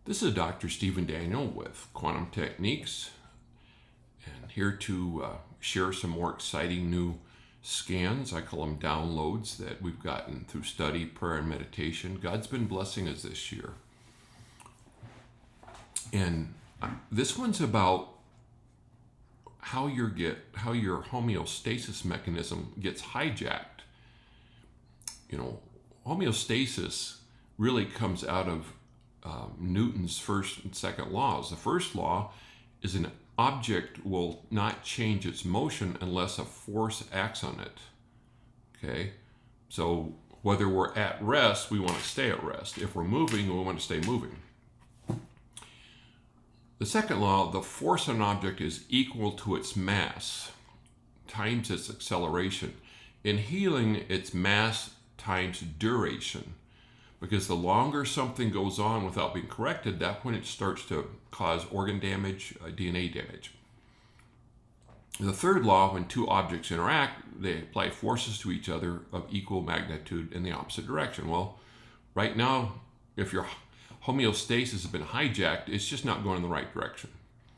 This is Dr. Stephen Daniel with Quantum Techniques, and here to share some more exciting new scans. I call them downloads that we've gotten through study, prayer, and meditation. God's been blessing us this year. And this one's about how your homeostasis mechanism gets hijacked. Homeostasis really comes out of Newton's first and second laws. The first law is an object will not change its motion unless a force acts on it. Okay? So whether we're at rest, we want to stay at rest. If we're moving, we want to stay moving. The second law, the force on an object is equal to its mass times its acceleration. In healing, it's mass times duration. Because the longer something goes on without being corrected, that's when it starts to cause organ damage, DNA damage. The third law, when two objects interact, they apply forces to each other of equal magnitude in the opposite direction. Well, right now, if your homeostasis has been hijacked, it's just not going in the right direction.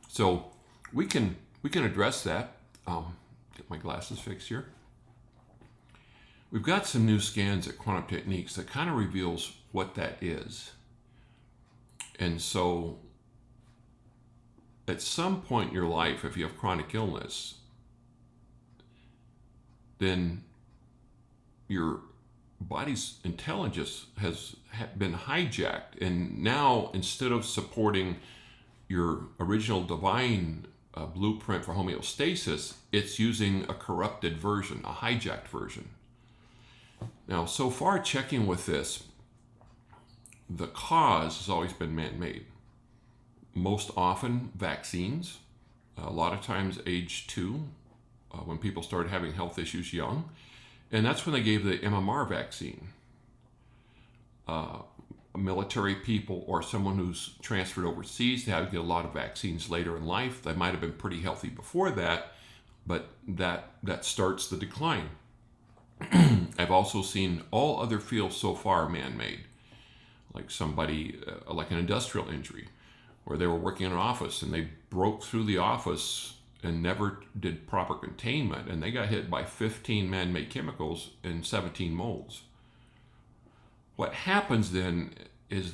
So we can address that. Get my glasses fixed here. We've got some new scans at Quantum Techniques that kind of reveals what that is. And so at some point in your life, if you have chronic illness, then your body's intelligence has been hijacked. And now, instead of supporting your original divine blueprint for homeostasis, it's using a corrupted version, a hijacked version. Now, so far, checking with this, the cause has always been man-made. Most often, vaccines. A lot of times, age 2, when people started having health issues young. And that's when they gave the MMR vaccine. Military people or someone who's transferred overseas, they have to get a lot of vaccines later in life. They might have been pretty healthy before that, but that starts the decline. I've also seen all other fields so far man-made, like somebody, like an industrial injury, where they were working in an office and they broke through the office and never did proper containment, and they got hit by 15 man-made chemicals and 17 molds. What happens then is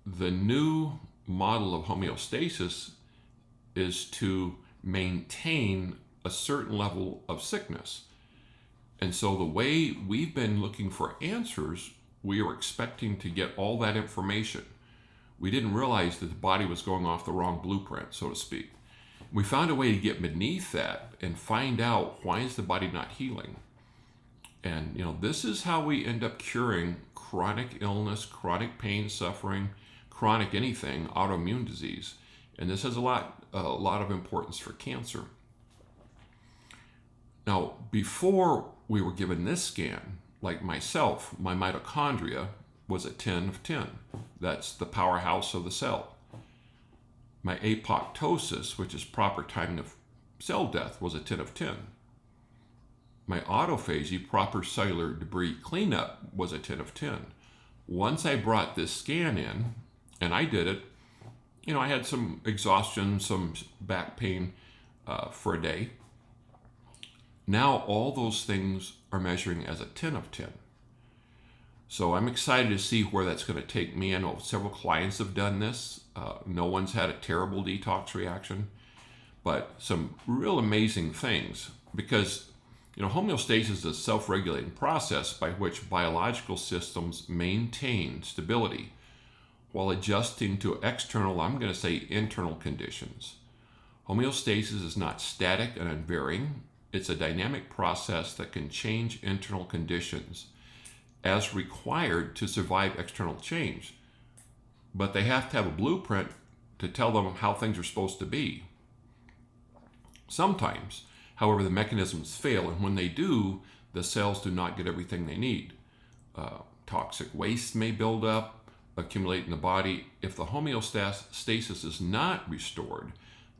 the new model of homeostasis is to maintain a certain level of sickness. And so the way we've been looking for answers, we were expecting to get all that information. We didn't realize that the body was going off the wrong blueprint, so to speak. We found a way to get beneath that and find out, why is the body not healing? And this is how we end up curing chronic illness, chronic pain, suffering, chronic anything, autoimmune disease. And this has a lot of importance for cancer. Now, before we were given this scan, like myself, my mitochondria was a 10 of 10. That's the powerhouse of the cell. My apoptosis, which is proper timing of cell death, was a 10 of 10. My autophagy, proper cellular debris cleanup, was a 10 of 10. Once I brought this scan in, and I did it, I had some exhaustion, some back pain for a day. Now all those things are measuring as a 10 of 10. So I'm excited to see where that's going to take me. I know several clients have done this. No one's had a terrible detox reaction, but some real amazing things, because homeostasis is a self-regulating process by which biological systems maintain stability while adjusting to external, I'm going to say internal conditions. Homeostasis is not static and unvarying. It's a dynamic process that can change internal conditions as required to survive external change. But they have to have a blueprint to tell them how things are supposed to be. Sometimes, however, the mechanisms fail, and when they do, the cells do not get everything they need. Toxic waste may build up, accumulate in the body. If the homeostasis is not restored,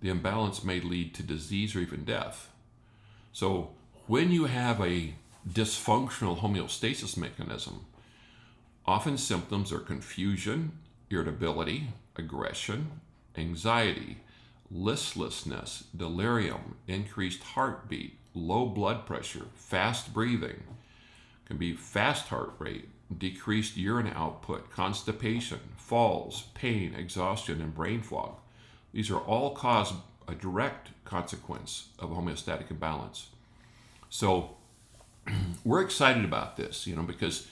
the imbalance may lead to disease or even death. So when you have a dysfunctional homeostasis mechanism, often symptoms are confusion, irritability, aggression, anxiety, listlessness, delirium, increased heartbeat, low blood pressure, fast breathing, can be fast heart rate, decreased urine output, constipation, falls, pain, exhaustion, and brain fog. These are all caused a direct consequence of homeostatic imbalance. So we're excited about this, because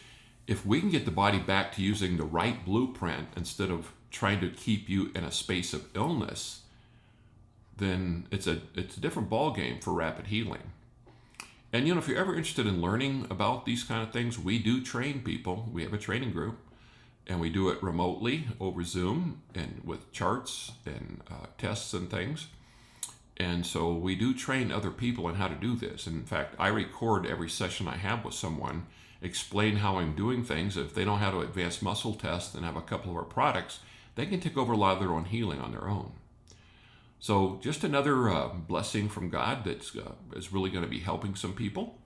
if we can get the body back to using the right blueprint instead of trying to keep you in a space of illness, then it's a different ball game for rapid healing. And if you're ever interested in learning about these kind of things, we do train people. We have a training group, and we do it remotely over Zoom and with charts and tests and things. And so we do train other people on how to do this. And in fact, I record every session I have with someone, explain how I'm doing things. If they know how to advanced muscle test and have a couple of our products, they can take over a lot of their own healing on their own. So just another blessing from God that is really going to be helping some people.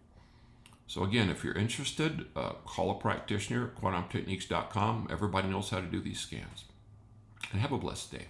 So again, if you're interested, call a practitioner at quantumtechniques.com. Everybody knows how to do these scans. And have a blessed day.